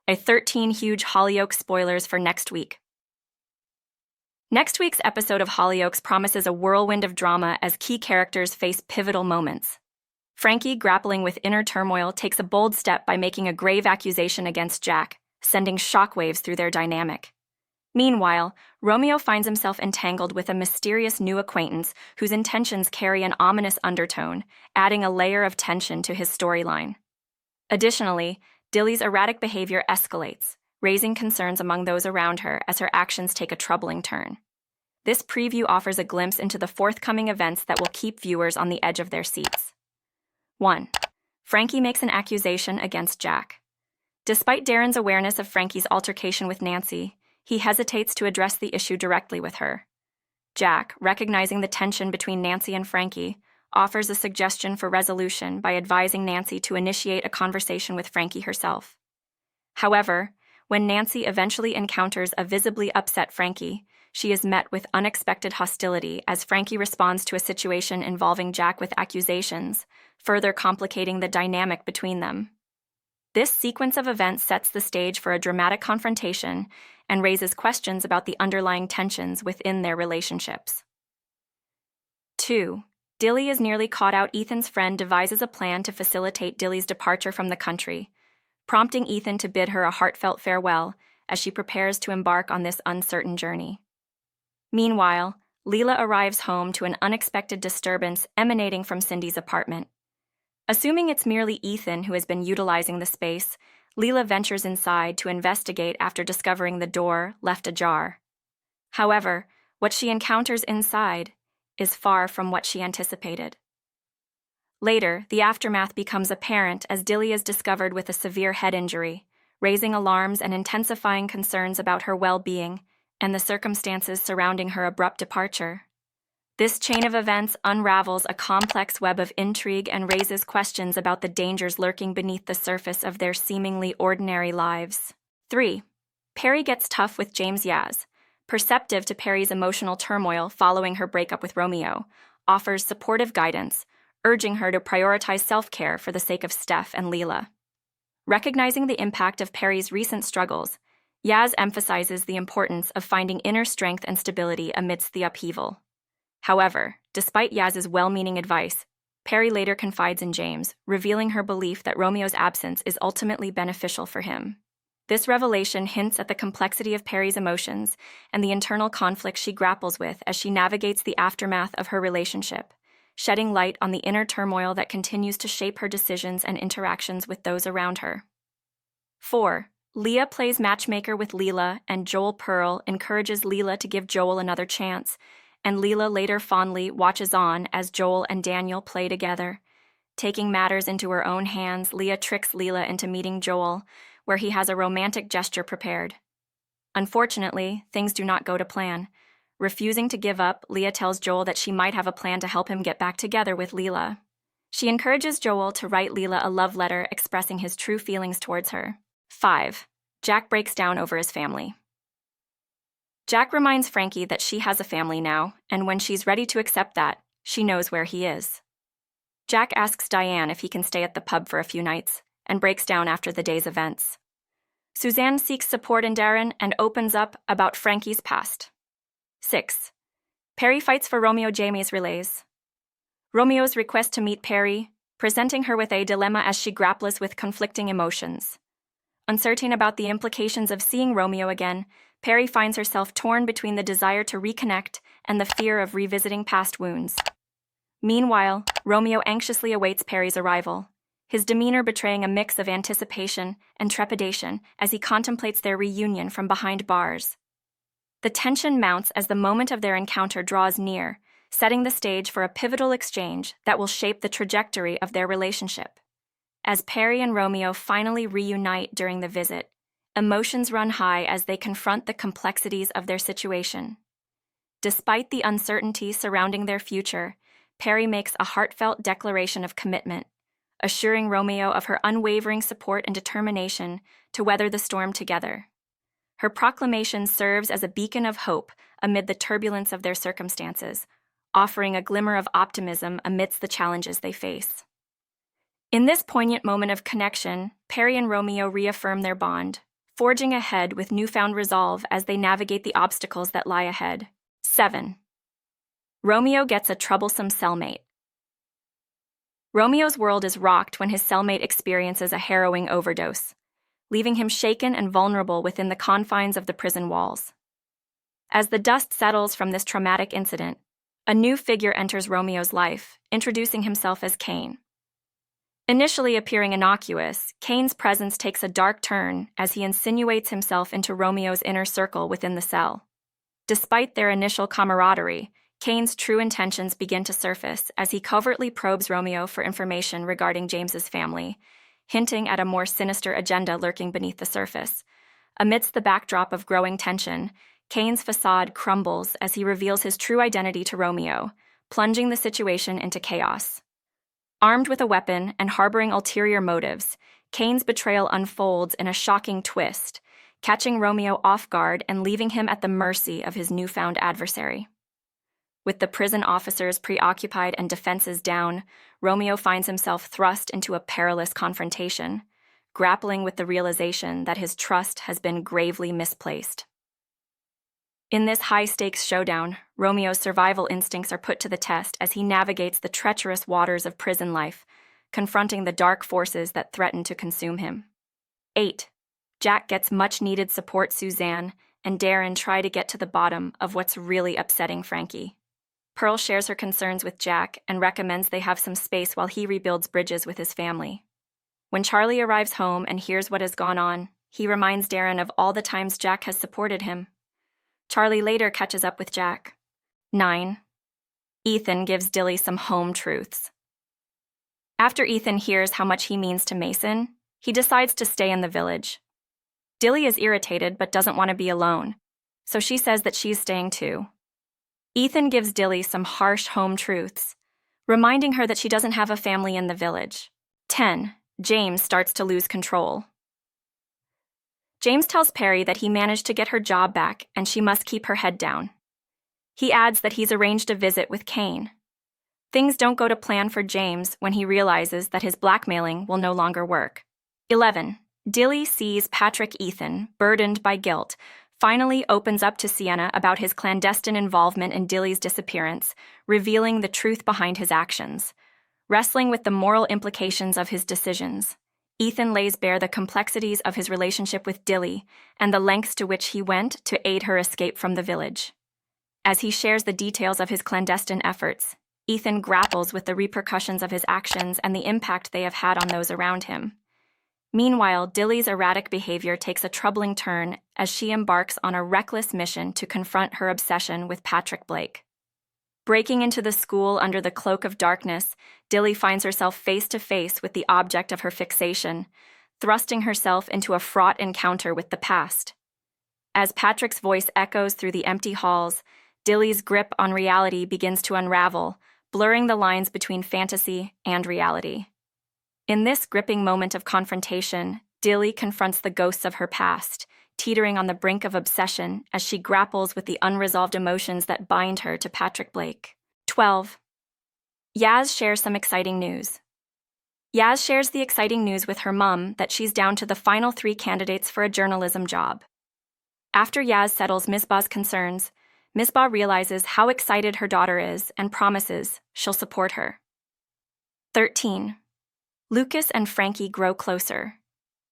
a 13 huge Hollyoaks spoilers for next week. Next week's episode of Hollyoaks promises a whirlwind of drama as key characters face pivotal moments. Frankie, grappling with inner turmoil, takes a bold step by making a grave accusation against Jack, sending shockwaves through their dynamic. Meanwhile, Romeo finds himself entangled with a mysterious new acquaintance whose intentions carry an ominous undertone, adding a layer of tension to his storyline. Additionally, Dilly's erratic behavior escalates, raising concerns among those around her as her actions take a troubling turn. This preview offers a glimpse into the forthcoming events that will keep viewers on the edge of their seats. 1. Frankie makes an accusation against Jack. Despite Darren's awareness of Frankie's altercation with Nancy, he hesitates to address the issue directly with her. Jack, recognizing the tension between Nancy and Frankie, offers a suggestion for resolution by advising Nancy to initiate a conversation with Frankie herself. However, when Nancy eventually encounters a visibly upset Frankie, she is met with unexpected hostility as Frankie responds to a situation involving Jack with accusations, further complicating the dynamic between them. This sequence of events sets the stage for a dramatic confrontation and raises questions about the underlying tensions within their relationships. 2. Dilly is nearly caught out. Ethan's friend devises a plan to facilitate Dilly's departure from the country, prompting Ethan to bid her a heartfelt farewell as she prepares to embark on this uncertain journey. Meanwhile, Leela arrives home to an unexpected disturbance emanating from Cindy's apartment. Assuming it's merely Ethan who has been utilizing the space, Leela ventures inside to investigate after discovering the door left ajar. However, what she encounters inside is far from what she anticipated. Later, the aftermath becomes apparent as Dilly is discovered with a severe head injury, raising alarms and intensifying concerns about her well-being and the circumstances surrounding her abrupt departure. This chain of events unravels a complex web of intrigue and raises questions about the dangers lurking beneath the surface of their seemingly ordinary lives. 3. Peri gets tough with James. Yaz, perceptive to Peri's emotional turmoil following her breakup with Romeo, offers supportive guidance, urging her to prioritize self-care for the sake of Steph and Leela. Recognizing the impact of Peri's recent struggles, Yaz emphasizes the importance of finding inner strength and stability amidst the upheaval. However, despite Yaz's well-meaning advice, Peri later confides in James, revealing her belief that Romeo's absence is ultimately beneficial for him. This revelation hints at the complexity of Peri's emotions and the internal conflict she grapples with as she navigates the aftermath of her relationship, shedding light on the inner turmoil that continues to shape her decisions and interactions with those around her. 4. Leah plays matchmaker with Leela, and Joel Pearl encourages Leela to give Joel another chance, and Leela later fondly watches on as Joel and Daniel play together. Taking matters into her own hands, Leah tricks Leela into meeting Joel, where he has a romantic gesture prepared. Unfortunately, things do not go to plan. Refusing to give up, Leah tells Joel that she might have a plan to help him get back together with Leela. She encourages Joel to write Leela a love letter expressing his true feelings towards her. 5. Jack breaks down over his family. Jack reminds Frankie that she has a family now, and when she's ready to accept that, she knows where he is. Jack asks Diane if he can stay at the pub for a few nights, and breaks down after the day's events. Suzanne seeks support in Darren and opens up about Frankie's past. 6. Peri fights for Romeo. Jamie's relays. Romeo's request to meet Peri, presenting her with a dilemma as she grapples with conflicting emotions. Uncertain about the implications of seeing Romeo again, Peri finds herself torn between the desire to reconnect and the fear of revisiting past wounds. Meanwhile, Romeo anxiously awaits Peri's arrival, his demeanor betraying a mix of anticipation and trepidation as he contemplates their reunion from behind bars. The tension mounts as the moment of their encounter draws near, setting the stage for a pivotal exchange that will shape the trajectory of their relationship. As Peri and Romeo finally reunite during the visit, emotions run high as they confront the complexities of their situation. Despite the uncertainty surrounding their future, Peri makes a heartfelt declaration of commitment, assuring Romeo of her unwavering support and determination to weather the storm together. Her proclamation serves as a beacon of hope amid the turbulence of their circumstances, offering a glimmer of optimism amidst the challenges they face. In this poignant moment of connection, Peri and Romeo reaffirm their bond, forging ahead with newfound resolve as they navigate the obstacles that lie ahead. 7. Romeo gets a troublesome cellmate. Romeo's world is rocked when his cellmate experiences a harrowing overdose, leaving him shaken and vulnerable within the confines of the prison walls. As the dust settles from this traumatic incident, a new figure enters Romeo's life, introducing himself as Cain. Initially appearing innocuous, Cain's presence takes a dark turn as he insinuates himself into Romeo's inner circle within the cell. Despite their initial camaraderie, Cain's true intentions begin to surface as he covertly probes Romeo for information regarding James's family, hinting at a more sinister agenda lurking beneath the surface. Amidst the backdrop of growing tension, Cain's facade crumbles as he reveals his true identity to Romeo, plunging the situation into chaos. Armed with a weapon and harboring ulterior motives, Cain's betrayal unfolds in a shocking twist, catching Romeo off guard and leaving him at the mercy of his newfound adversary. With the prison officers preoccupied and defenses down, Romeo finds himself thrust into a perilous confrontation, grappling with the realization that his trust has been gravely misplaced. In this high-stakes showdown, Romeo's survival instincts are put to the test as he navigates the treacherous waters of prison life, confronting the dark forces that threaten to consume him. 8. Jack gets much-needed support. Suzanne and Darren try to get to the bottom of what's really upsetting Frankie. Pearl shares her concerns with Jack and recommends they have some space while he rebuilds bridges with his family. When Charlie arrives home and hears what has gone on, he reminds Darren of all the times Jack has supported him. Charlie later catches up with Jack. 9. Ethan gives Dilly some home truths. After Ethan hears how much he means to Mason, he decides to stay in the village. Dilly is irritated but doesn't want to be alone, so she says that she's staying too. Ethan gives Dilly some harsh home truths, reminding her that she doesn't have a family in the village. 10. James starts to lose control. James tells Peri that he managed to get her job back and she must keep her head down. He adds that he's arranged a visit with Cain. Things don't go to plan for James when he realizes that his blackmailing will no longer work. 11. Dilly sees Patrick Ethan, burdened by guilt, finally opens up to Sienna about his clandestine involvement in Dilly's disappearance, revealing the truth behind his actions. Wrestling with the moral implications of his decisions, Ethan lays bare the complexities of his relationship with Dilly and the lengths to which he went to aid her escape from the village. As he shares the details of his clandestine efforts, Ethan grapples with the repercussions of his actions and the impact they have had on those around him. Meanwhile, Dilly's erratic behavior takes a troubling turn as she embarks on a reckless mission to confront her obsession with Patrick Blake. Breaking into the school under the cloak of darkness, Dilly finds herself face to face with the object of her fixation, thrusting herself into a fraught encounter with the past. As Patrick's voice echoes through the empty halls, Dilly's grip on reality begins to unravel, blurring the lines between fantasy and reality. In this gripping moment of confrontation, Dilly confronts the ghosts of her past, teetering on the brink of obsession as she grapples with the unresolved emotions that bind her to Patrick Blake. 12. Yaz shares some exciting news. Yaz shares the exciting news with her mom that she's down to the final 3 candidates for a journalism job. After Yaz settles Misbah's concerns, Misbah realizes how excited her daughter is and promises she'll support her. 13. Lucas and Frankie grow closer.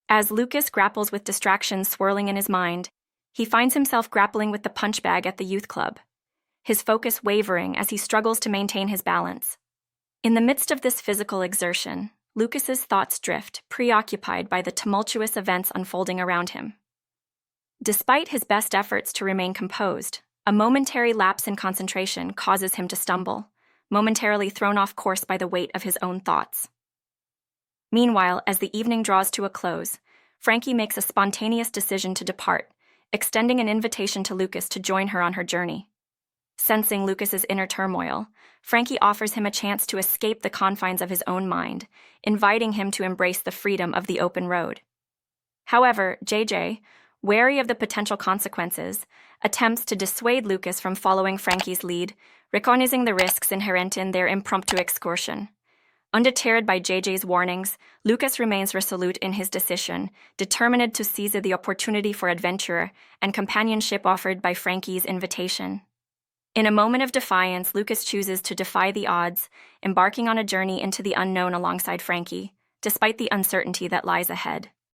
As Lucas grapples with distractions swirling in his mind, he finds himself grappling with the punch bag at the youth club, his focus wavering as he struggles to maintain his balance. In the midst of this physical exertion, Lucas's thoughts drift, preoccupied by the tumultuous events unfolding around him. Despite his best efforts to remain composed, a momentary lapse in concentration causes him to stumble, momentarily thrown off course by the weight of his own thoughts. Meanwhile, as the evening draws to a close, Frankie makes a spontaneous decision to depart, extending an invitation to Lucas to join her on her journey. Sensing Lucas's inner turmoil, Frankie offers him a chance to escape the confines of his own mind, inviting him to embrace the freedom of the open road. However, JJ, wary of the potential consequences, attempts to dissuade Lucas from following Frankie's lead, recognizing the risks inherent in their impromptu excursion. Undeterred by JJ's warnings, Lucas remains resolute in his decision, determined to seize the opportunity for adventure and companionship offered by Frankie's invitation. In a moment of defiance, Lucas chooses to defy the odds, embarking on a journey into the unknown alongside Frankie, despite the uncertainty that lies ahead.